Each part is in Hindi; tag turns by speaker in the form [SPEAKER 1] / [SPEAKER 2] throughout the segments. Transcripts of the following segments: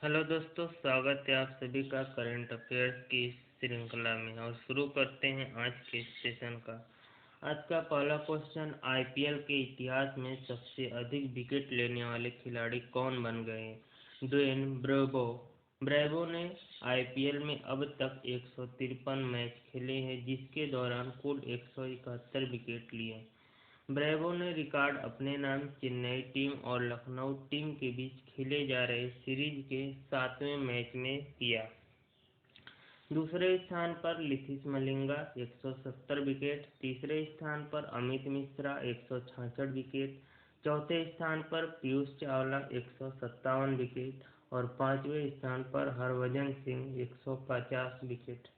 [SPEAKER 1] हेलो दोस्तों, स्वागत है आप सभी का करंट अफेयर्स की इस श्रृंखला में। और शुरू करते हैं आज के सेशन का। आज का पहला क्वेश्चन, आईपीएल के इतिहास में सबसे अधिक विकेट लेने वाले खिलाड़ी कौन बन गए? Dwayne Bravo. ब्रेवो ने आईपीएल में अब तक 153 मैच खेले हैं, जिसके दौरान कुल 171 विकेट लिए। ब्रेवो ने रिकॉर्ड अपने नाम चेन्नई टीम और लखनऊ टीम के बीच खेले जा रहे सीरीज के 7वें मैच में किया। दूसरे स्थान पर लिथिस मलिंगा 170 विकेट, तीसरे स्थान पर अमित मिश्रा 166 विकेट, चौथे स्थान पर पीयूष चावला 157 विकेट और पांचवें स्थान पर हरभजन सिंह 150 विकेट।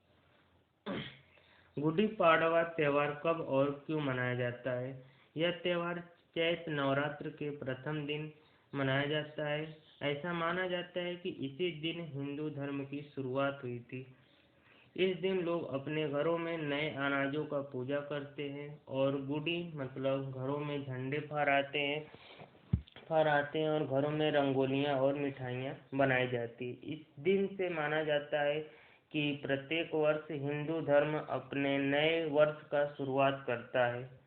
[SPEAKER 1] गुड़ी पाड़वा त्योहार कब और क्यों मनाया जाता है? यह त्योहार चैत नवरात्र के प्रथम दिन मनाया जाता है। ऐसा माना जाता है कि इसी दिन हिंदू धर्म की शुरुआत हुई थी। इस दिन लोग अपने घरों में नए अनाजों का पूजा करते हैं और गुड़ी मतलब घरों में झंडे फहराते हैं और घरों में रंगोलियां और मिठाइयाँ बनाई जाती है। इस दिन से माना जाता है कि प्रत्येक वर्ष हिंदू धर्म अपने नए वर्ष का शुरुआत करता है।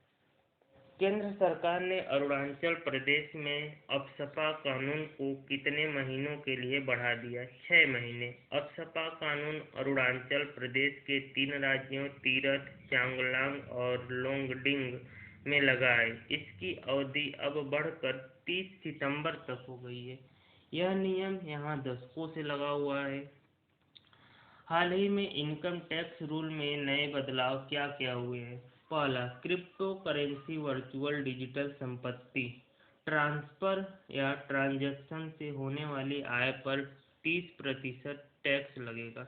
[SPEAKER 1] केंद्र सरकार ने अरुणाचल प्रदेश में अफस्पा कानून को कितने महीनों के लिए बढ़ा दिया? 6 महीने। अफस्पा कानून अरुणाचल प्रदेश के 3 राज्यों तीरथ, चांगलांग और लोंगडिंग में लगा है। इसकी अवधि अब बढ़कर 30 सितंबर तक हो गई है। यह नियम यहाँ दशकों से लगा हुआ है। हाल ही में इनकम टैक्स रूल में नए बदलाव क्या क्या हुए हैं? पहला, क्रिप्टो करेंसी वर्चुअल डिजिटल संपत्ति ट्रांसफर या ट्रांजैक्शन से होने वाली आय पर 30% टैक्स लगेगा।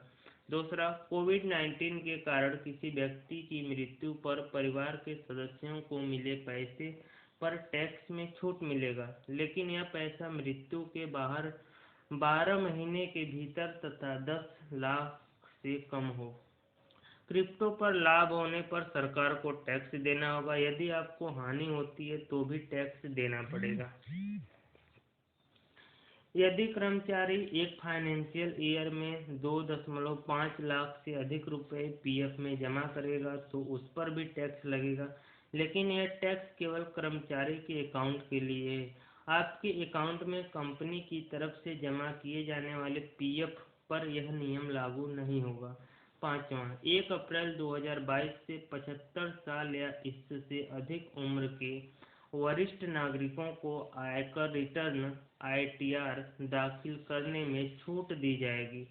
[SPEAKER 1] दूसरा, कोविड-19 के कारण किसी व्यक्ति की मृत्यु पर परिवार के सदस्यों को मिले पैसे पर टैक्स में छूट मिलेगा, लेकिन यह पैसा मृत्यु के बाहर 12 महीने के भीतर तथा 10 लाख से कम हो। क्रिप्टो पर लाभ होने पर सरकार को टैक्स देना होगा। यदि आपको हानि होती है तो भी टैक्स देना पड़ेगा। यदि कर्मचारी एक फाइनेंशियल ईयर में 2.5 लाख से अधिक रुपए पीएफ में जमा करेगा तो उस पर भी टैक्स लगेगा, लेकिन यह टैक्स केवल कर्मचारी के अकाउंट के लिए है। आपके अकाउंट में कंपनी की तरफ से जमा किए जाने वाले पीएफ पर यह नियम लागू नहीं होगा। पांचवा, 1 अप्रैल 2022 से 75 साल या इससे अधिक उम्र के वरिष्ठ नागरिकों को आयकर रिटर्न आईटीआर दाखिल करने में छूट दी जाएगी।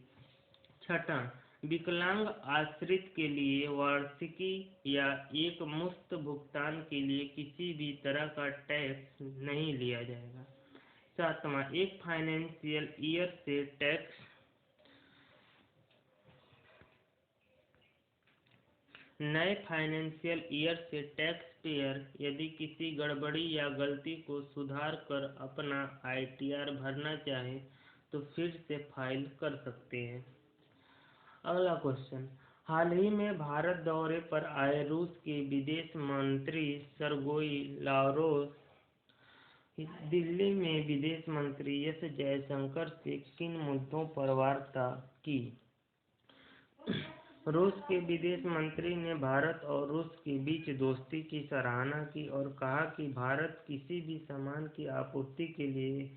[SPEAKER 1] छठा, विकलांग आश्रित के लिए वार्षिकी या एक मुश्त भुगतान के लिए किसी भी तरह का टैक्स नहीं लिया जाएगा। सातवां, एक फाइनेंशियल ईयर से नए फाइनेंशियल ईयर से टैक्स पेयर यदि किसी गड़बड़ी या गलती को सुधार कर अपना आईटीआर भरना चाहे तो फिर से फाइल कर सकते हैं। अगला क्वेश्चन, हाल ही में भारत दौरे पर आए रूस के विदेश मंत्री सर्गेई लाव्रोव दिल्ली में विदेश मंत्री एस जयशंकर से किन मुद्दों पर वार्ता की? रूस के विदेश मंत्री ने भारत और रूस के बीच दोस्ती की सराहना की और कहा कि भारत किसी भी सामान की आपूर्ति के लिए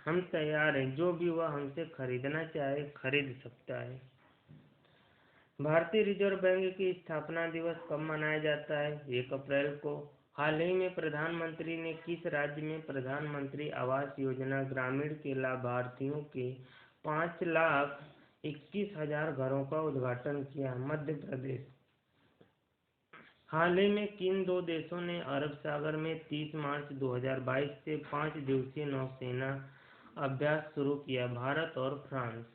[SPEAKER 1] हम तैयार हैं, जो भी वह हमसे खरीदना चाहे खरीद सकता है। भारतीय रिजर्व बैंक की स्थापना दिवस कब मनाया जाता है? 1 अप्रैल को। हाल ही में प्रधानमंत्री ने किस राज्य में प्रधानमंत्री आवास योजना ग्रामीण के लाभार्थियों के 5,21,000 घरों का उद्घाटन किया? मध्य प्रदेश। हाल ही में किन 2 देशों ने अरब सागर में 30 मार्च 2022 से 5 दिवसीय नौसेना अभ्यास शुरू किया? भारत और फ्रांस।